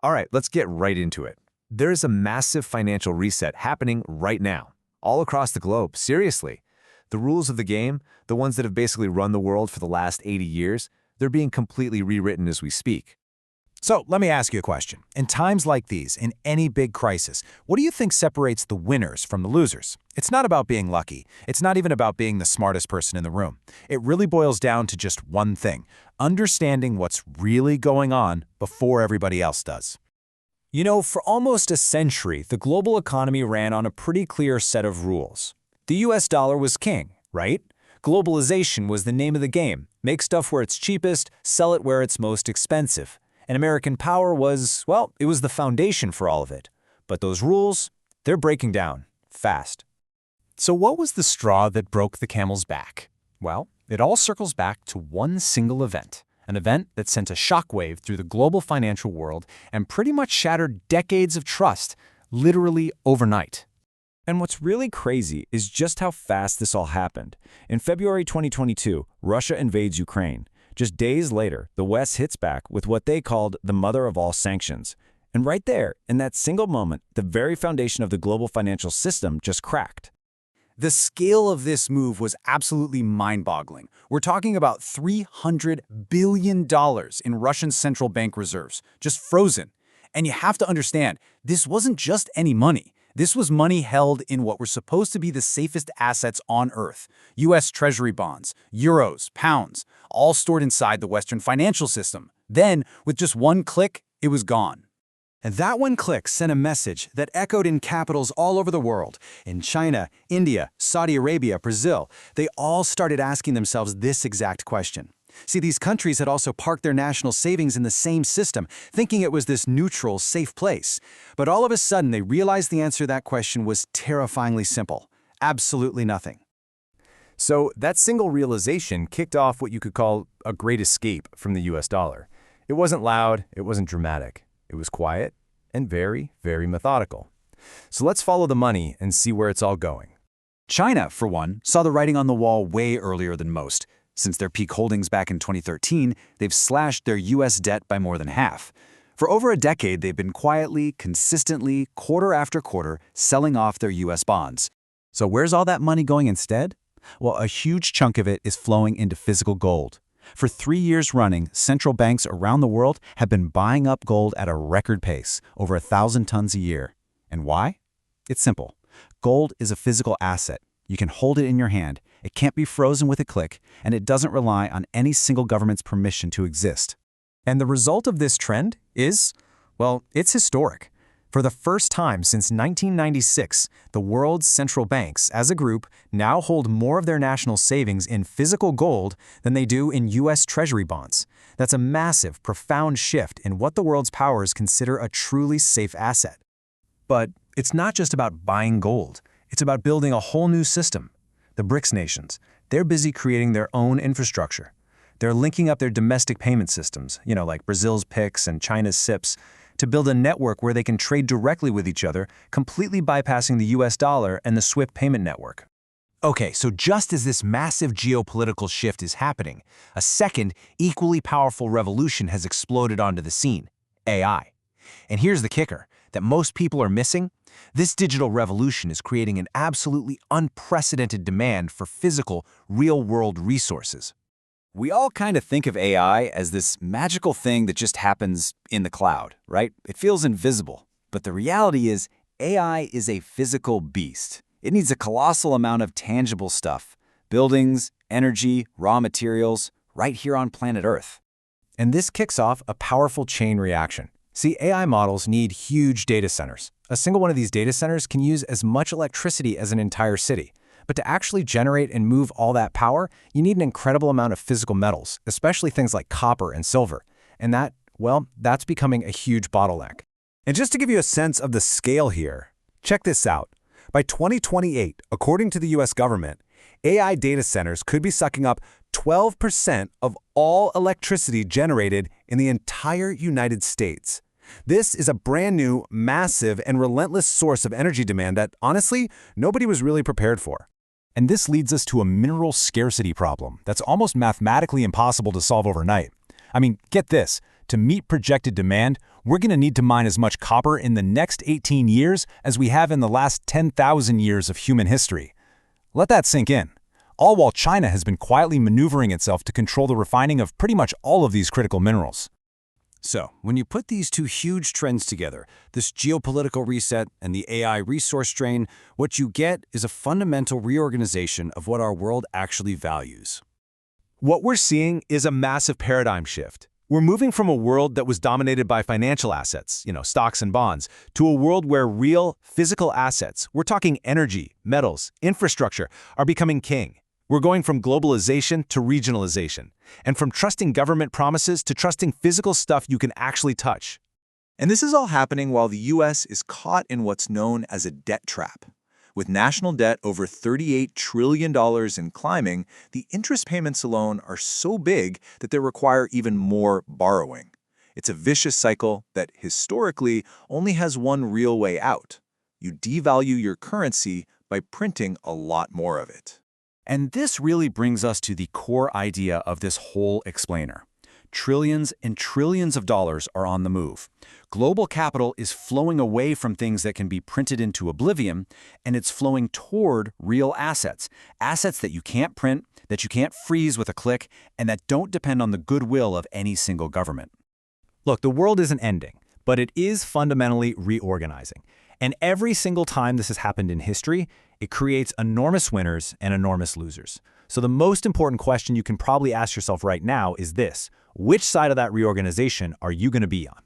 All right, let's get right into it. There's a massive financial reset happening right now, all across the globe, seriously. The rules of the game, the ones that have basically run the world for the last 80 years, they're being completely rewritten as we speak. So let me ask you a question. In times like these, in any big crisis, what do you think separates the winners from the losers? It's not about being lucky. It's not even about being the smartest person in the room. It really boils down to just one thing: understanding what's really going on before everybody else does. You know, for almost a century, the global economy ran on a pretty clear set of rules. The US dollar was king, right? Globalization was the name of the game. Make stuff where it's cheapest, sell it where it's most expensive. And American power was, well, it was the foundation for all of it. But those rules, they're breaking down, fast. So what was the straw that broke the camel's back? Well, it all circles back to one single event. An event that sent a shockwave through the global financial world and pretty much shattered decades of trust, literally overnight. And what's really crazy is just how fast this all happened. In February 2022, Russia invades Ukraine. Just days later, the West hits back with what they called the mother of all sanctions. And right there, in that single moment, the very foundation of the global financial system just cracked. The scale of this move was absolutely mind-boggling. We're talking about $300 billion in Russian central bank reserves, just frozen. And you have to understand, this wasn't just any money. This was money held in what were supposed to be the safest assets on Earth: U.S. Treasury bonds, euros, pounds, all stored inside the Western financial system. Then, with just one click, it was gone. And that one click sent a message that echoed in capitals all over the world. In China, India, Saudi Arabia, Brazil, they all started asking themselves this exact question. See, these countries had also parked their national savings in the same system, thinking it was this neutral, safe place. But all of a sudden, they realized the answer to that question was terrifyingly simple: absolutely nothing. So that single realization kicked off what you could call a great escape from the US dollar. It wasn't loud, it wasn't dramatic. It was quiet and very, very methodical. So let's follow the money and see where it's all going. China, for one, saw the writing on the wall way earlier than most. Since their peak holdings back in 2013, they've slashed their U.S. debt by more than half. For over a decade, they've been quietly, consistently, quarter after quarter, selling off their U.S. bonds. So where's all that money going instead? Well, a huge chunk of it is flowing into physical gold. For 3 years running, central banks around the world have been buying up gold at a record pace, over 1,000 tons a year. And why? It's simple. Gold is a physical asset. You can hold it in your hand, it can't be frozen with a click, and it doesn't rely on any single government's permission to exist. And the result of this trend is, well, it's historic. For the first time since 1996, the world's central banks, as a group, now hold more of their national savings in physical gold than they do in U.S. Treasury bonds. That's a massive, profound shift in what the world's powers consider a truly safe asset. But it's not just about buying gold. It's about building a whole new system. The BRICS nations, they're busy creating their own infrastructure. They're linking up their domestic payment systems, like Brazil's PIX and China's CIPS, to build a network where they can trade directly with each other, completely bypassing the US dollar and the SWIFT payment network. Okay, so just as this massive geopolitical shift is happening, a second, equally powerful revolution has exploded onto the scene: AI. And here's the kicker that most people are missing. This digital revolution is creating an absolutely unprecedented demand for physical, real-world resources. We all kind of think of AI as this magical thing that just happens in the cloud, right? It feels invisible. But the reality is, AI is a physical beast. It needs a colossal amount of tangible stuff: buildings, energy, raw materials, right here on planet Earth. And this kicks off a powerful chain reaction. See, AI models need huge data centers. A single one of these data centers can use as much electricity as an entire city. But to actually generate and move all that power, you need an incredible amount of physical metals, especially things like copper and silver. And that's becoming a huge bottleneck. And just to give you a sense of the scale here, check this out. By 2028, according to the US government, AI data centers could be sucking up 12% of all electricity generated in the entire United States. This is a brand new, massive, and relentless source of energy demand that, honestly, nobody was really prepared for. And this leads us to a mineral scarcity problem that's almost mathematically impossible to solve overnight. I mean, get this. To meet projected demand, we're going to need to mine as much copper in the next 18 years as we have in the last 10,000 years of human history. Let that sink in. All while China has been quietly maneuvering itself to control the refining of pretty much all of these critical minerals. So, when you put these two huge trends together, this geopolitical reset and the AI resource drain, what you get is a fundamental reorganization of what our world actually values. What we're seeing is a massive paradigm shift. We're moving from a world that was dominated by financial assets, stocks and bonds, to a world where real, physical assets, we're talking energy, metals, infrastructure, are becoming king. We're going from globalization to regionalization, and from trusting government promises to trusting physical stuff you can actually touch. And this is all happening while the U.S. is caught in what's known as a debt trap. With national debt over $38 trillion and climbing, the interest payments alone are so big that they require even more borrowing. It's a vicious cycle that, historically, only has one real way out. You devalue your currency by printing a lot more of it. And this really brings us to the core idea of this whole explainer. Trillions and trillions of dollars are on the move. Global capital is flowing away from things that can be printed into oblivion, and it's flowing toward real assets. Assets that you can't print, that you can't freeze with a click, and that don't depend on the goodwill of any single government. Look, the world isn't ending, but it is fundamentally reorganizing. And every single time this has happened in history, it creates enormous winners and enormous losers. So the most important question you can probably ask yourself right now is this: which side of that reorganization are you going to be on?